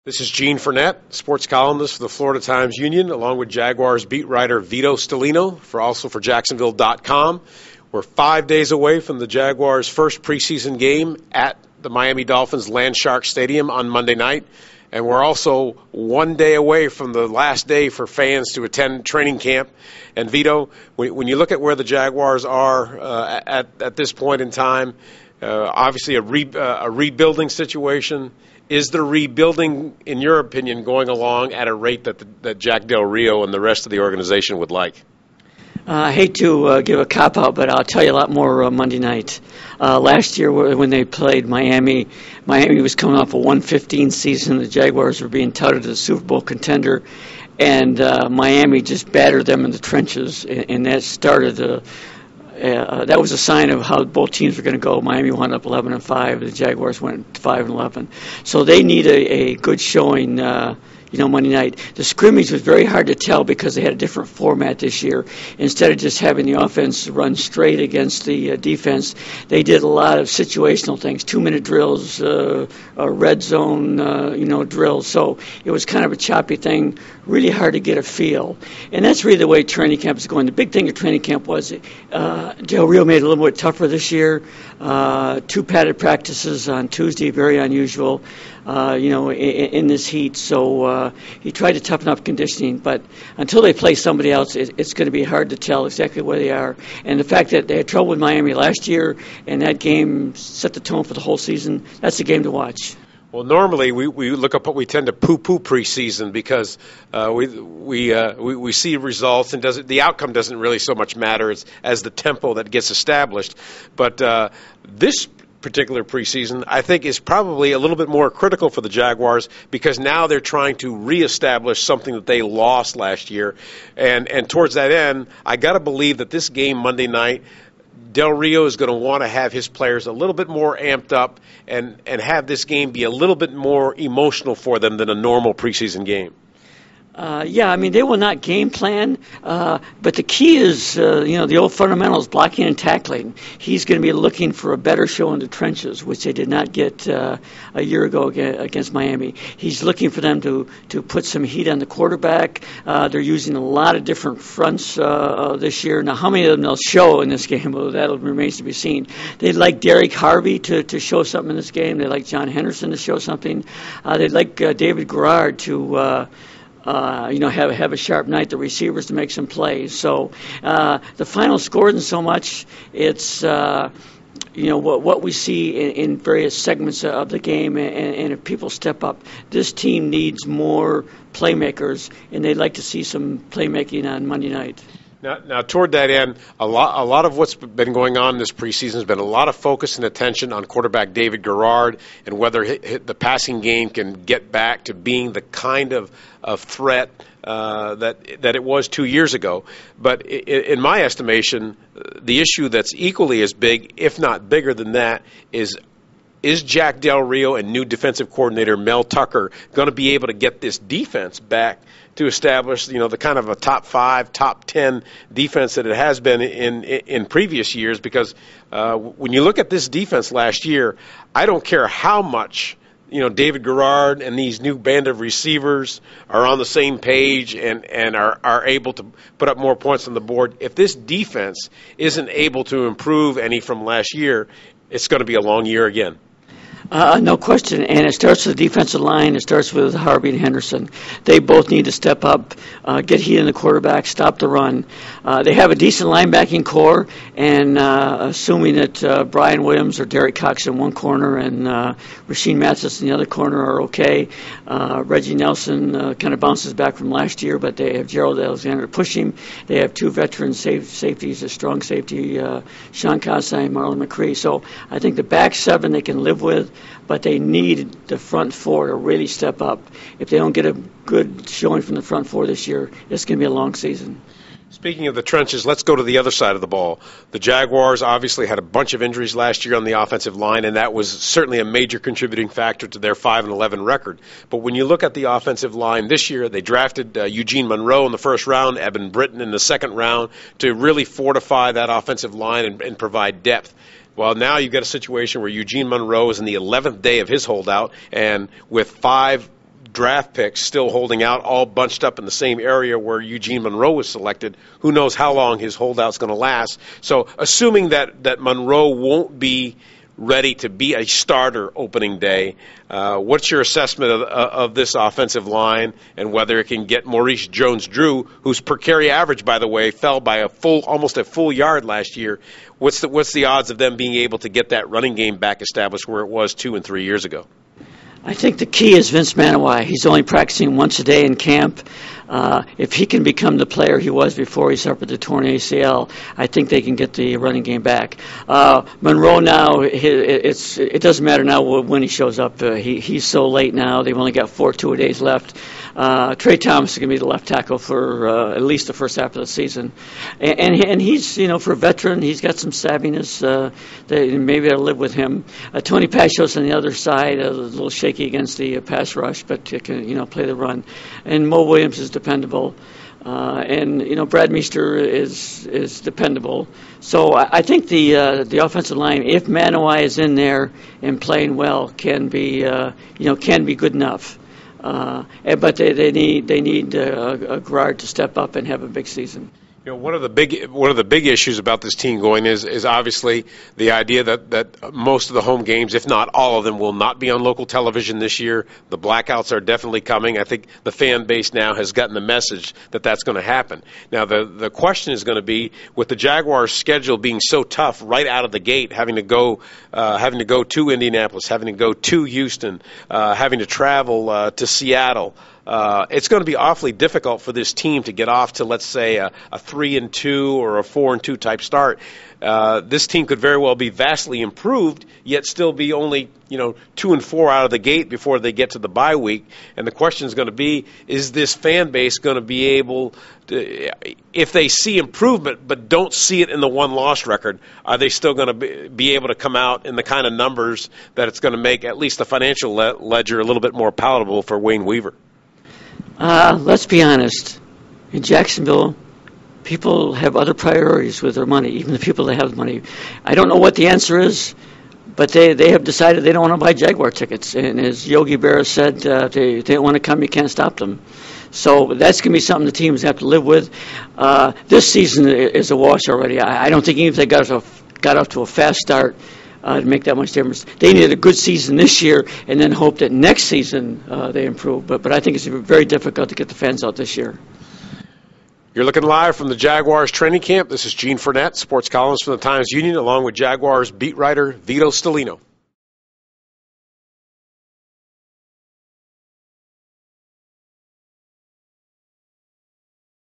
This is Gene Frenette, sports columnist for the Florida Times-Union, along with Jaguars beat writer Vito Stellino, also for Jacksonville.com. We're 5 days away from the Jaguars' first preseason game at the Miami Dolphins Landshark Stadium on Monday night. And we're also 1 day away from the last day for fans to attend training camp. And Vito, when you look at where the Jaguars are at this point in time, obviously a rebuilding situation. Is the rebuilding, in your opinion, going along at a rate that Jack Del Rio and the rest of the organization would like? I hate to give a cop-out, but I'll tell you a lot more Monday night. Last year when they played Miami was coming off a 1-15 season. The Jaguars were being touted as a Super Bowl contender, and Miami just battered them in the trenches, and that started that was a sign of how both teams were going to go. Miami wound up 11-5. The Jaguars went 5-11. So they need a good showing, Monday night. The scrimmage was very hard to tell because they had a different format this year. Instead of just having the offense run straight against the defense, they did a lot of situational things, 2-minute drills, red zone, drills. So it was kind of a choppy thing, really hard to get a feel. And that's really the way training camp is going. The big thing at training camp was Del Rio made it a little bit tougher this year. 2 padded practices on Tuesday, very unusual, in this heat. So he tried to toughen up conditioning, but until they play somebody else, it's going to be hard to tell exactly where they are. And the fact that they had trouble with Miami last year, and that game set the tone for the whole season, that's the game to watch. Well, normally we tend to poo-poo preseason because we see results, and the outcome doesn't really so much matter as the tempo that gets established. But this particular preseason, I think, is probably a little bit more critical for the Jaguars because now they're trying to reestablish something that they lost last year. And towards that end, I got to believe that this game Monday night, Del Rio is going to want to have his players a little bit more amped up and have this game be a little bit more emotional for them than a normal preseason game. They will not game plan, but the key is, the old fundamentals, blocking and tackling. He's going to be looking for a better show in the trenches, which they did not get a year ago against Miami. He's looking for them to put some heat on the quarterback. They're using a lot of different fronts this year. Now, how many of them they'll show in this game, well, that remains to be seen. They'd like Derek Harvey to show something in this game. They'd like John Henderson to show something. They'd like David Garrard to have a sharp night, the receivers to make some plays. So the final score isn't so much. It's, what we see in various segments of the game, and if people step up, this team needs more playmakers, and they'd like to see some playmaking on Monday night. Now, toward that end, a lot of what's been going on this preseason has been a lot of focus and attention on quarterback David Garrard and whether the passing game can get back to being the kind of threat that it was 2 years ago. But in my estimation, the issue that's equally as big, if not bigger than that, is Jack Del Rio and new defensive coordinator Mel Tucker going to be able to get this defense back to establish, the kind of a top 5, top 10 defense that it has been in previous years? Because when you look at this defense last year, I don't care how much David Garrard and these new band of receivers are on the same page and are able to put up more points on the board. If this defense isn't able to improve any from last year, it's going to be a long year again. No question, and it starts with the defensive line. It starts with Harvey and Henderson. They both need to step up, get heat in the quarterback, stop the run. They have a decent linebacking core, and assuming that Brian Williams or Derek Cox in one corner and Rasheed Mathis in the other corner are okay. Reggie Nelson kind of bounces back from last year, but they have Gerald Alexander to push him. They have 2 veteran safeties, a strong safety, Sean Kasai and Marlon McCree. So I think the back 7 they can live with, but they need the front 4 to really step up. If they don't get a good showing from the front 4 this year, it's going to be a long season. Speaking of the trenches, let's go to the other side of the ball. The Jaguars obviously had a bunch of injuries last year on the offensive line, and that was certainly a major contributing factor to their 5-11 record. But when you look at the offensive line this year, they drafted Eugene Monroe in the first round, Evan Britton in the second round to really fortify that offensive line and provide depth. Well, now you've got a situation where Eugene Monroe is in the 11th day of his holdout, and with 5 draft picks still holding out, all bunched up in the same area where Eugene Monroe was selected. Who knows how long his holdout's going to last? So assuming that Monroe won't be ready to be a starter opening day, what's your assessment of this offensive line and whether it can get Maurice Jones-Drew, whose per carry average, by the way, fell by almost a full yard last year? What's the odds of them being able to get that running game back established where it was 2 and 3 years ago? I think the key is Vince Manawai. He's only practicing once a day in camp. If he can become the player he was before he suffered the torn ACL, I think they can get the running game back. Monroe now, it doesn't matter now when he shows up. He's so late now. They've only got 4 two-a-days left. Trey Thomas is going to be the left tackle for at least the first half of the season. And he's, for a veteran, he's got some savviness. Maybe I'll live with him. Tony Pashos on the other side, a little shaky against the pass rush, but can, play the run. And Mo Williams is dependable. And Brad Meester is dependable. So I think the offensive line, if Manawai is in there and playing well, can be good enough. But they need a guard to step up and have a big season. One of the big issues about this team going is obviously the idea that most of the home games, if not all of them, will not be on local television this year. The blackouts are definitely coming. I think the fan base now has gotten the message that that's going to happen. Now the question is going to be, with the Jaguars' schedule being so tough right out of the gate, having to go to Indianapolis, having to go to Houston, having to travel to Seattle. It's going to be awfully difficult for this team to get off to, let's say, a 3-2 or a 4-2 type start. This team could very well be vastly improved, yet still be only 2-4 out of the gate before they get to the bye week. And the question is going to be: is this fan base going to be able to, if they see improvement but don't see it in the one-loss record, are they still going to be able to come out in the kind of numbers that it's going to make at least the financial ledger a little bit more palatable for Wayne Weaver? Let's be honest. In Jacksonville, people have other priorities with their money, even the people that have money. I don't know what the answer is, but they have decided they don't want to buy Jaguar tickets. And as Yogi Berra said, they don't want to come, you can't stop them. So that's going to be something the teams have to live with. This season is a wash already. I don't think even if they got off to a fast start, to make that much difference. They needed a good season this year and then hope that next season they improve. But I think it's very difficult to get the fans out this year. You're looking live from the Jaguars training camp. This is Gene Frenette, sports columnist from the Times-Union, along with Jaguars beat writer Vito Stellino.